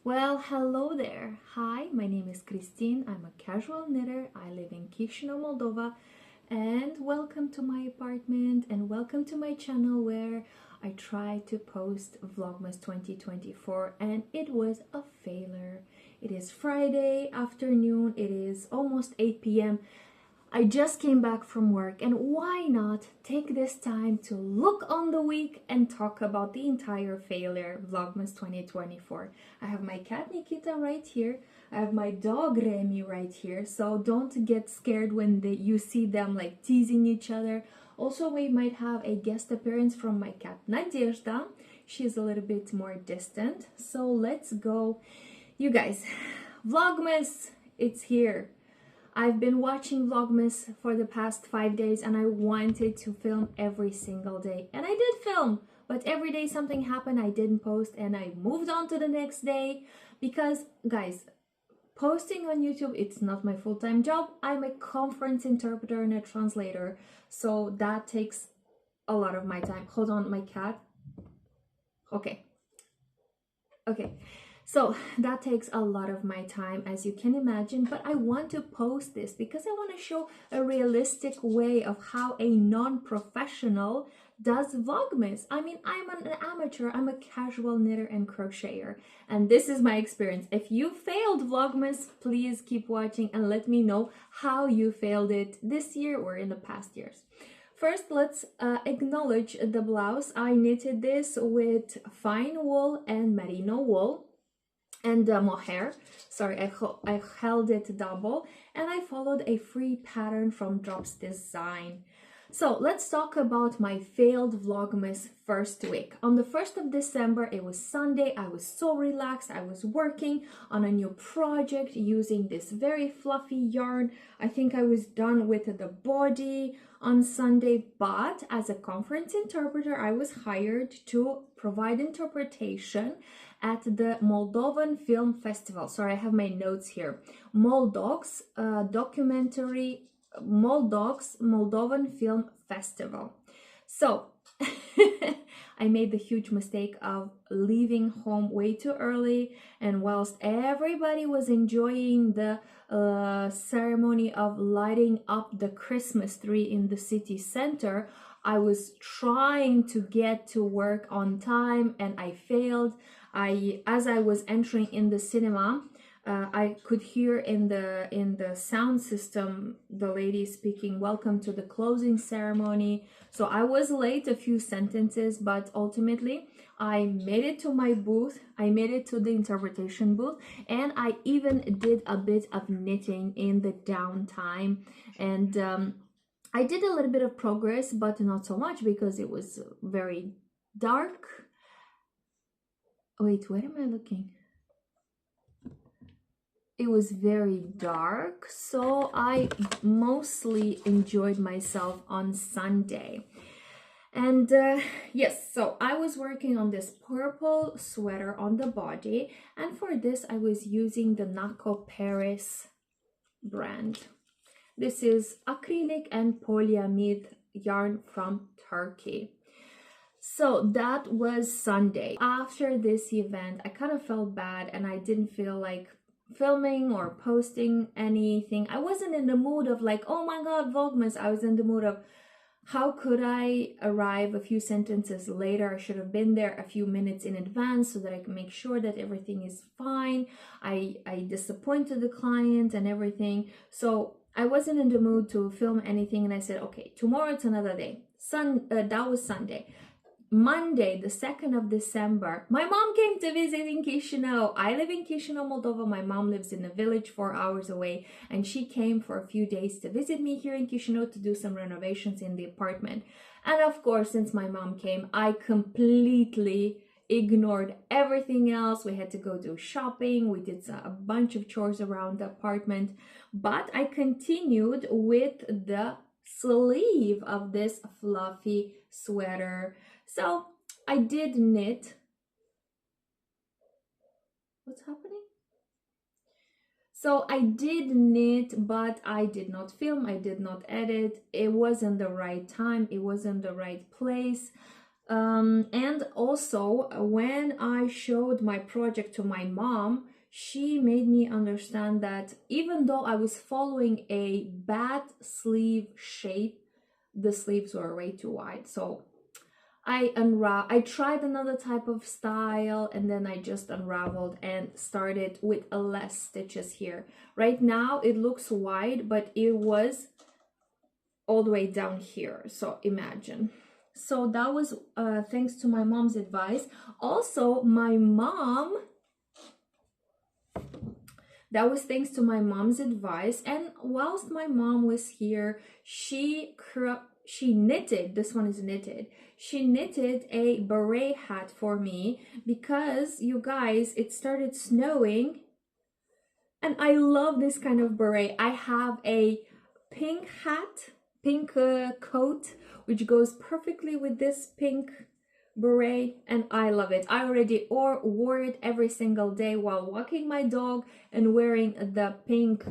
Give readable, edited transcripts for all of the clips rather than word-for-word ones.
Well, hello there. Hi, my name is Christine. I'm a casual knitter. I live in Chisinau, Moldova. And welcome to my apartment and welcome to my channel where I try to post Vlogmas 2024 and it was a failure. It is Friday afternoon. It is almost 8 p.m. I just came back from work, and why not take this time to look on the week and talk about the entire failure Vlogmas 2024. I have my cat Nikita right here. I have my dog Remy right here, so don't get scared when you see them like teasing each other. Also, we might have a guest appearance from my cat Nadezhda. She's a little bit more distant, so let's go. You guys, Vlogmas, it's here. I've been watching Vlogmas for the past 5 days and I wanted to film every single day. And I did film, but every day something happened, I didn't post and I moved on to the next day because, guys, posting on YouTube, it's not my full-time job. I'm a conference interpreter and a translator, so that takes a lot of my time. Hold on, my cat. Okay. So that takes a lot of my time, as you can imagine, but I want to post this because I want to show a realistic way of how a non-professional does Vlogmas. I mean, I'm an amateur, I'm a casual knitter and crocheter, and this is my experience. If you failed Vlogmas, please keep watching and let me know how you failed it this year or in the past years. First, let's acknowledge the blouse. I knitted this with fine wool and merino wool and mohair. Sorry, I held it double and I followed a free pattern from Drops Design. So let's talk about my failed Vlogmas first week. On the 1st of December, it was Sunday. I was so relaxed. I was working on a new project using this very fluffy yarn. I think I was done with the body on Sunday, but as a conference interpreter, I was hired to provide interpretation at the Moldovan Film Festival. Sorry, I have my notes here. Moldocs Moldovan Film Festival. So I made the huge mistake of leaving home way too early, and whilst everybody was enjoying the ceremony of lighting up the Christmas tree in the city center, I was trying to get to work on time and I failed. As I was entering in the cinema, I could hear in the sound system the lady speaking, "Welcome to the closing ceremony." So I was late a few sentences, but ultimately I made it to my booth. I made it to the interpretation booth, and I even did a bit of knitting in the downtime. And I did a little bit of progress, but not so much because it was very dark. Wait, where am I looking? It was very dark, so I mostly enjoyed myself on Sunday. And yes, so I was working on this purple sweater on the body, and for this I was using the Naco Paris brand. This is acrylic and polyamide yarn from Turkey. So that was Sunday. After this event, I kind of felt bad and I didn't feel like filming or posting anything. I wasn't in the mood of like, oh my god, Vlogmas. I was in the mood of how could I arrive a few sentences later. I should have been there a few minutes in advance so that I can make sure that everything is fine. I disappointed the client and everything. So I wasn't in the mood to film anything and I said, okay, tomorrow it's another day. That was Sunday. Monday, the 2nd of December, my mom came to visit in Chisinau. I live in Chisinau, Moldova. My mom lives in a village 4 hours away, and she came for a few days to visit me here in Chisinau to do some renovations in the apartment. And of course, since my mom came, I completely ignored everything else. We had to go do shopping. We did a bunch of chores around the apartment, but I continued with the sleeve of this fluffy sweater. So I did knit. What's happening? So I did knit, but I did not film. I did not edit. It wasn't the right time. It wasn't the right place. And also, when I showed my project to my mom, she made me understand that even though I was following a bad sleeve shape, the sleeves were way too wide. So I tried another type of style, and then I just unraveled and started with less stitches here. Right now it looks wide, but it was all the way down here. So imagine. So that was thanks to my mom's advice. Also, that was thanks to my mom's advice. And whilst my mom was here, she knitted, this one is knitted, she knitted a beret hat for me because, you guys, it started snowing and I love this kind of beret. I have a pink hat, pink coat, which goes perfectly with this pink beret, and I love it. I already wore it every single day while walking my dog and wearing the pink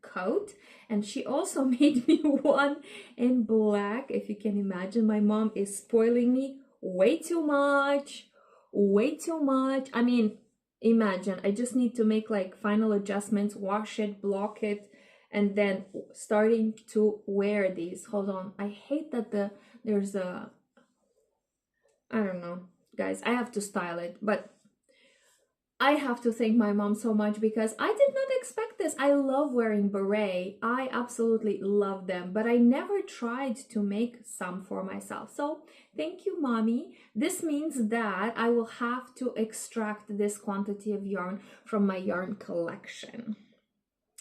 coat. And she also made me one in black. If you can imagine, my mom is spoiling me way too much, way too much. I mean, imagine, I just need to make like final adjustments, wash it, block it, and then starting to wear these. Hold on, I hate that there's a, I don't know, guys, I have to style it, but I have to thank my mom so much because I did not expect this. I love wearing beret. I absolutely love them, but I never tried to make some for myself. So thank you, mommy. This means that I will have to extract this quantity of yarn from my yarn collection.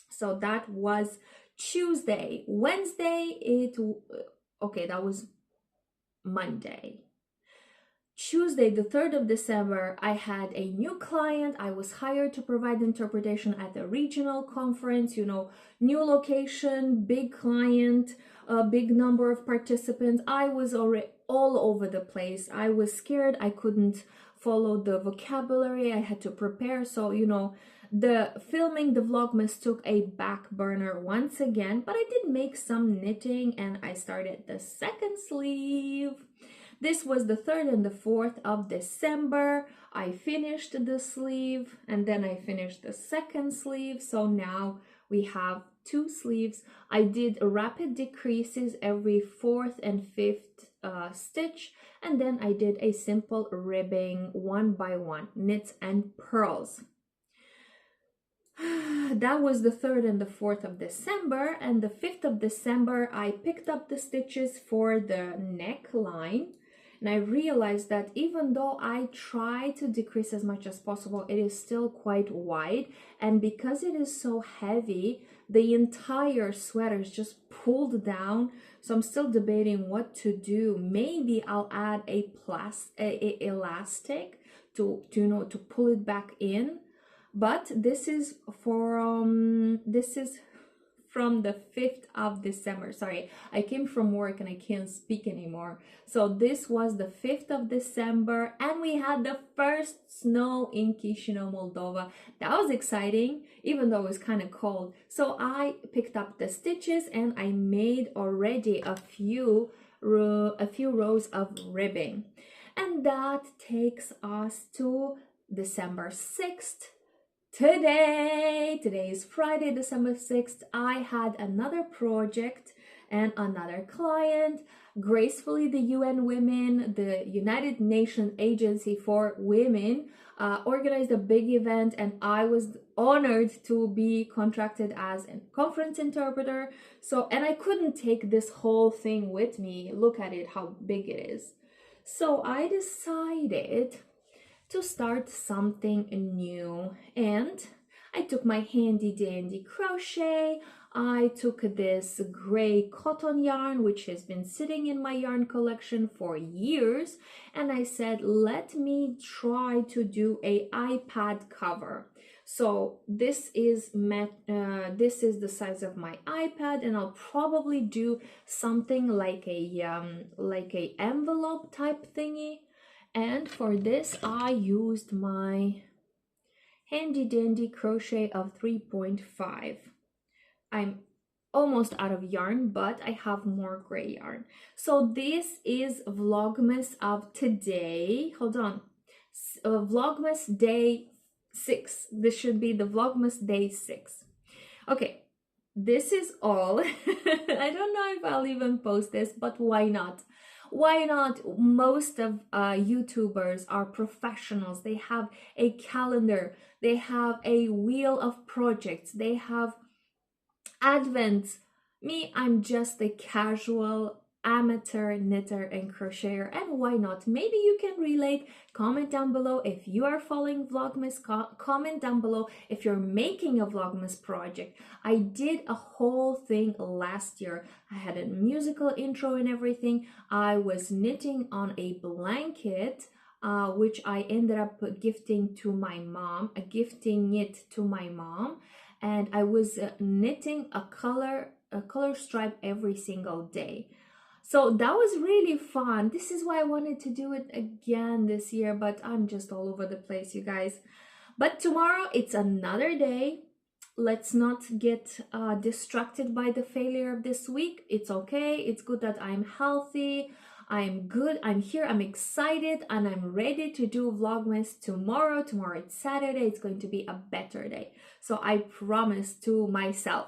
So that was Tuesday. Wednesday, okay, that was Monday. Tuesday, the 3rd of December, I had a new client. I was hired to provide interpretation at a regional conference, you know, new location, big client, a big number of participants. I was already all over the place. I was scared. I couldn't follow the vocabulary. I had to prepare. So, you know, the filming the Vlogmas took a back burner once again, but I did make some knitting and I started the second sleeve. This was the 3rd and the 4th of December. I finished the sleeve and then I finished the second sleeve. So now we have 2 sleeves. I did rapid decreases every 4th and 5th stitch. And then I did a simple ribbing 1 by 1, knits and purls. That was the 3rd and the 4th of December. And the 5th of December, I picked up the stitches for the neckline. And I realized that even though I try to decrease as much as possible, it is still quite wide. And because it is so heavy, the entire sweater is just pulled down. So I'm still debating what to do. Maybe I'll add a elastic to pull it back in. But this is from the 5th of December. Sorry, I came from work and I can't speak anymore. So this was the 5th of December and we had the first snow in Chisinau, Moldova. That was exciting, even though it was kind of cold. So I picked up the stitches and I made already a few rows of ribbing. And that takes us to December 6th. Today is Friday, December 6th. I had another project and another client. Gracefully, the UN Women, the United Nations Agency for Women, organized a big event, and I was honored to be contracted as a conference interpreter. So, and I couldn't take this whole thing with me. Look at it, how big it is. So I decided to start something new, and I took my handy dandy crochet. I took this gray cotton yarn which has been sitting in my yarn collection for years, and I said, let me try to do a iPad cover. So this is the size of my iPad, and I'll probably do something like a envelope type thingy. And for this, I used my handy dandy crochet of 3.5. I'm almost out of yarn, but I have more gray yarn. So this is Vlogmas of today. Hold on. Vlogmas day 6. This should be the Vlogmas day 6. Okay, this is all. I don't know if I'll even post this, but why not? Why not? Most of YouTubers are professionals. They have a calendar, they have a wheel of projects, they have advents. Me, I'm just a casual amateur knitter and crocheter, and why not? Maybe you can relate. Comment down below if you are following Vlogmas. Comment down below if you're making a Vlogmas project. I did a whole thing last year. I had a musical intro and everything. I was knitting on a blanket, which I ended up gifting to my mom, gifting it to my mom. And I was knitting a color stripe every single day. So that was really fun. This is why I wanted to do it again this year, but I'm just all over the place, you guys. But tomorrow, it's another day. Let's not get distracted by the failure of this week. It's okay. It's good that I'm healthy. I'm good. I'm here. I'm excited and I'm ready to do Vlogmas tomorrow. Tomorrow it's Saturday. It's going to be a better day. So I promise to myself.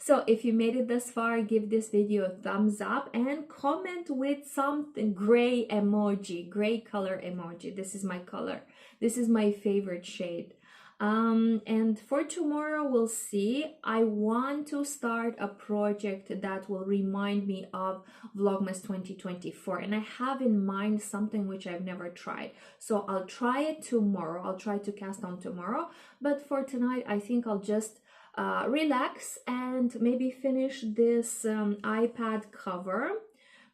So if you made it this far, give this video a thumbs up and comment with something gray emoji, gray color emoji. This is my color. This is my favorite shade. And for tomorrow, we'll see. I want to start a project that will remind me of Vlogmas 2024, and I have in mind something which I've never tried. So I'll try it tomorrow. I'll try to cast on tomorrow, but for tonight, I think I'll just relax and maybe finish this iPad cover.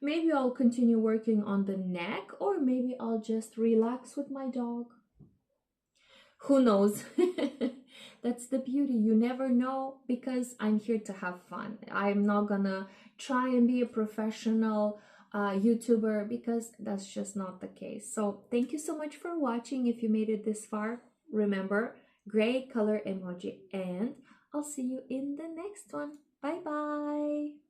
Maybe I'll continue working on the neck, or maybe I'll just relax with my dog. Who knows? That's the beauty. You never know, because I'm here to have fun. I'm not gonna try and be a professional YouTuber, because that's just not the case. So thank you so much for watching. If you made it this far, remember, gray color emoji, and I'll see you in the next one. Bye bye.